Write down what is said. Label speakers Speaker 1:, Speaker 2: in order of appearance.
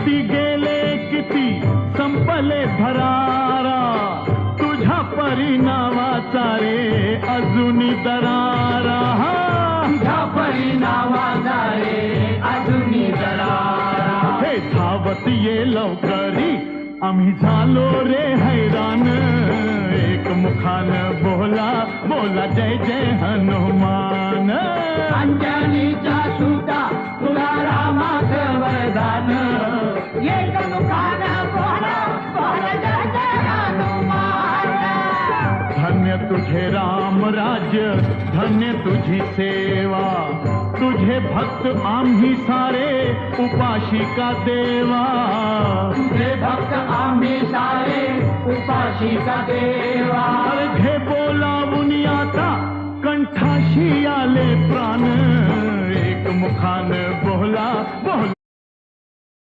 Speaker 1: किती गेले किती संपले भरारा, तुझ्या परिणामाचा रे अजूनी दरारा,
Speaker 2: तुझ्या परिणामाचा रे अजूनी दरारा.
Speaker 1: हे धावत ये लवकरी आम्ही झालो रे हैराण, एक मुखान बोला बोला जय जय हनुमान.
Speaker 2: अंजनीचा सुद्धा तुला रामाचं वरदान, एक मुखानं बोला बोला जय जय हनुमान.
Speaker 1: धन्य तुझे राम राज्य, धन्य तुझी सेवा, तुझे भक्त आम्ही सारे उपाशी का देवा.
Speaker 2: तुझे भक्त आम्ही सारे उपाशी का देवा.
Speaker 1: घे बोलावून आता कंठाशी आले प्राण, एक मुखान बोला बोला